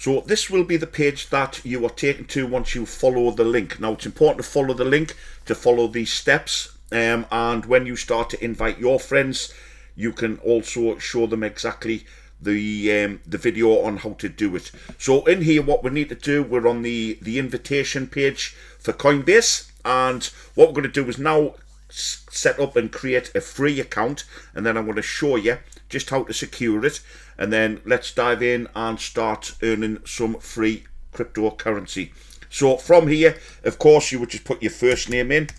So this will be the page that you are taken to once you follow the link. Now it's important to follow the link to follow these steps, and when you start to invite your friends, you can also show them exactly the video on how to do it. So in here, what we need to do, we're on the invitation page for Coinbase, and what we're going to do is now set up and create a free account, and then I'm going to show you just how to secure it, and then let's dive in and start earning some free cryptocurrency. So from here, of course, you would just put your first name in,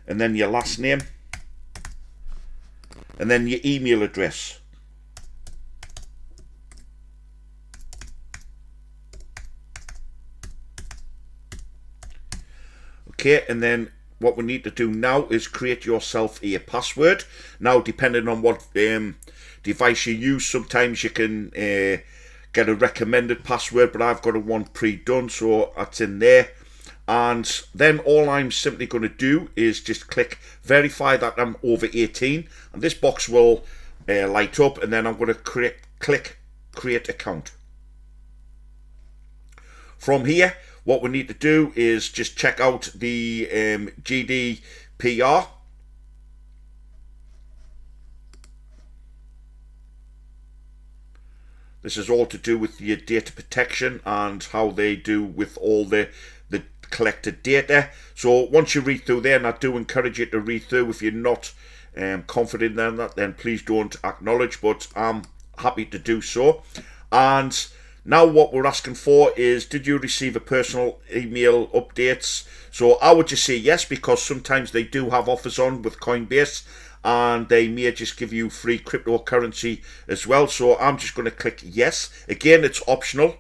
and then your last name, and then your email address. Okay, and then what we need to do now is create yourself a password. Now, depending on what device you use, sometimes you can get a recommended password, but I've got a one pre-done, so that's in there. And then all I'm simply going to do is just click verify that I'm over 18, and this box will light up, and then I'm going to click create account. From here, what we need to do is just check out the GDPR. This is all to do with your data protection and how they do with all the collected data. So once you read through there, and I do encourage you to read through, if you're not confident in that, then please don't acknowledge, but I'm happy to do so. And now what we're asking for is, did you receive a personal email updates? So I would just say yes, because sometimes they do have offers on with Coinbase, and they may just give you free cryptocurrency as well. So I'm just going to click yes. Again, it's optional.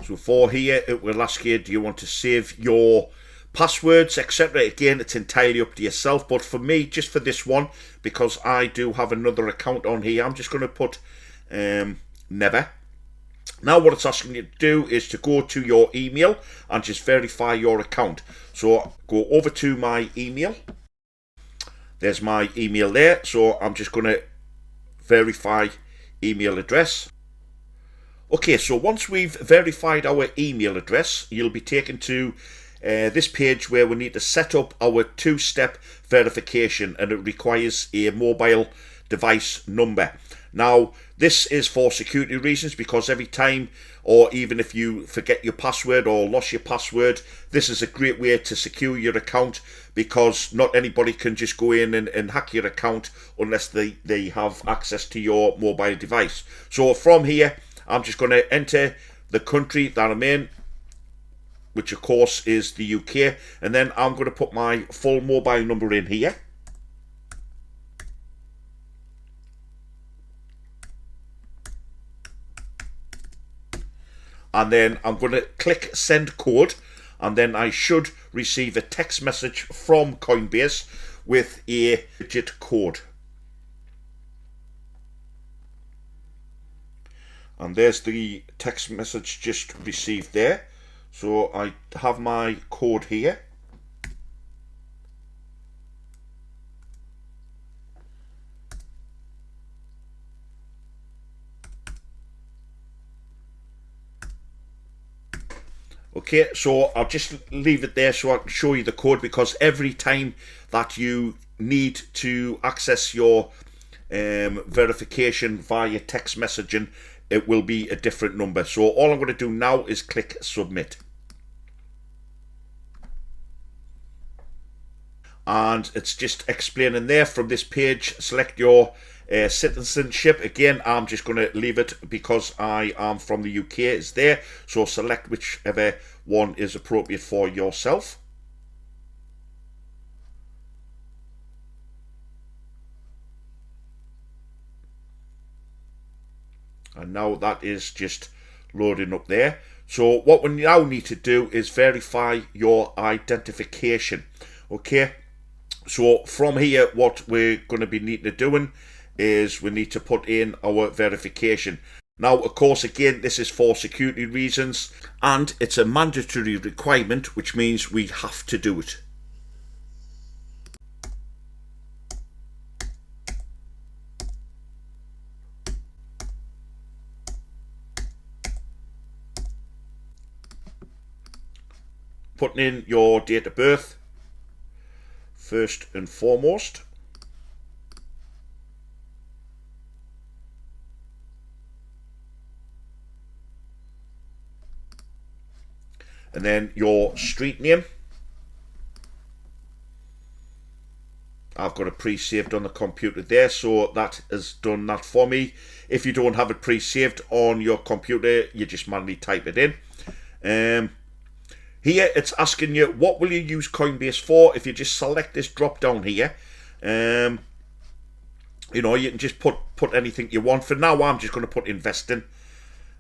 So for here, it will ask you, do you want to save your passwords, etc. Again, it's entirely up to yourself, but for me, just for this one, because I do have another account on here, I'm just going to put never. Now what it's asking you to do is to go to your email and just verify your account. So go over to my email. There's my email there. So I'm just going to verify email address. Okay, so once we've verified our email address, you'll be taken to this page where we need to set up our two-step verification, and it requires a mobile device number. Now, this is for security reasons, because every time, or even if you forget your password or lost your password, this is a great way to secure your account, because not anybody can just go in and hack your account unless they have access to your mobile device. So from here, I'm just going to enter the country that I'm in, which of course is the UK, and then I'm going to put my full mobile number in here. And then I'm going to click send code, and then I should receive a text message from Coinbase with a digit code. And there's the text message just received there. So I have my code here. Okay, so I'll just leave it there so I can show you the code, because every time that you need to access your verification via text messaging, it will be a different number. So all I'm going to do now is click submit. And it's just explaining there from this page, select your citizenship. Again, I'm just going to leave it because I am from the UK. It's there, so select whichever one is appropriate for yourself. And now that is just loading up there. So what we now need to do is verify your identification. Okay, so from here, what we're going to be needing to doing is we need to put in our verification. Now, of course, again, this is for security reasons, and it's a mandatory requirement, which means we have to do it. putting in your date of birth first and foremost. And then your street name. I've got it pre-saved on the computer there, so that has done that for me. If you don't have it pre-saved on your computer, you just manually type it in. Here it's asking you, what will you use Coinbase for? If you just select this drop down here, you know, you can just put anything you want. For now, I'm just going to put investing.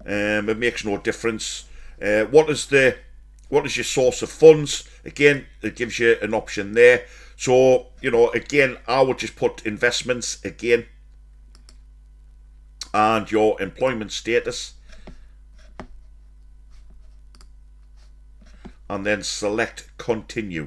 It makes no difference. What is your source of funds? Again, it gives you an option there. So, you know, again, I would just put investments again, and your employment status, and then select continue.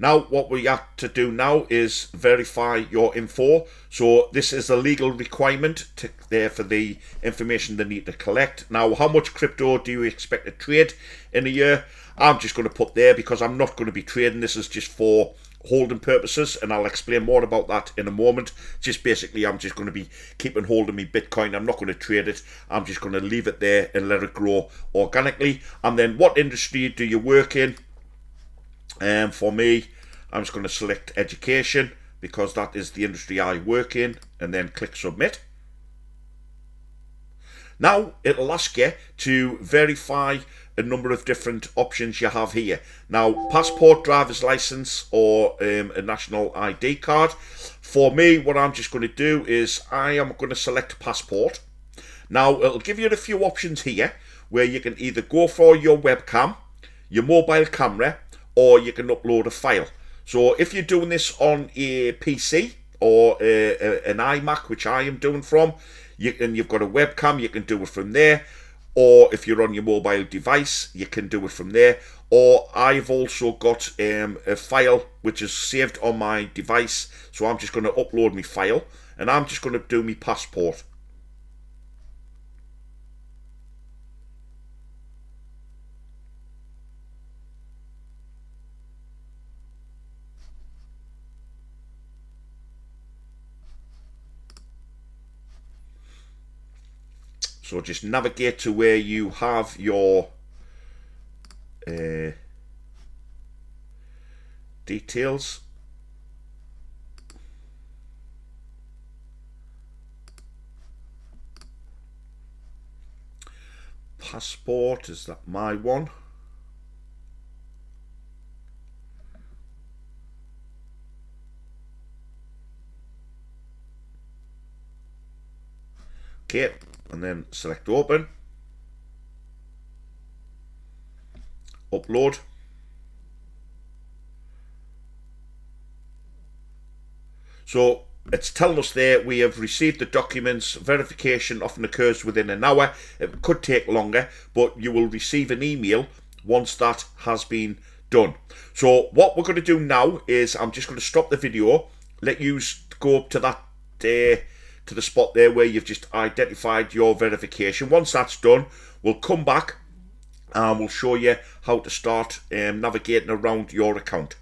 Now, what we have to do now is verify your info. So this is a legal requirement there for the information they need to collect. Now, how much crypto do you expect to trade in a year? I'm just going to put there because I'm not going to be trading. This is just for holding purposes, and I'll explain more about that in a moment. Just basically, I'm just going to be keeping hold of me Bitcoin. I'm not going to trade it. I'm just going to leave it there and let it grow organically. And then, what industry do you work in? For me, I'm just going to select education because that is the industry I work in, and then click submit. Now it'll ask you to verify a number of different options you have here. Now, passport, driver's license, or a national ID card. For me, what I'm just going to do is I am going to select passport. Now it'll give you a few options here where you can either go for your webcam, your mobile camera, or you can upload a file. So if you're doing this on a PC or an iMac, which I am doing from, you've got a webcam, you can do it from there. Or if you're on your mobile device, you can do it from there. Or I've also got a file which is saved on my device. So I'm just going to upload my file, and I'm just going to do my passport. So just navigate to where you have your details. Passport, is that my one? Okay. And then select open, upload. So it's telling us there we have received the documents. Verification often occurs within an hour. It could take longer, but you will receive an email once that has been done. So what we're going to do now is I'm just going to stop the video, let you go up to that to the spot there where you've just identified your verification. Once that's done, we'll come back and we'll show you how to start navigating around your account.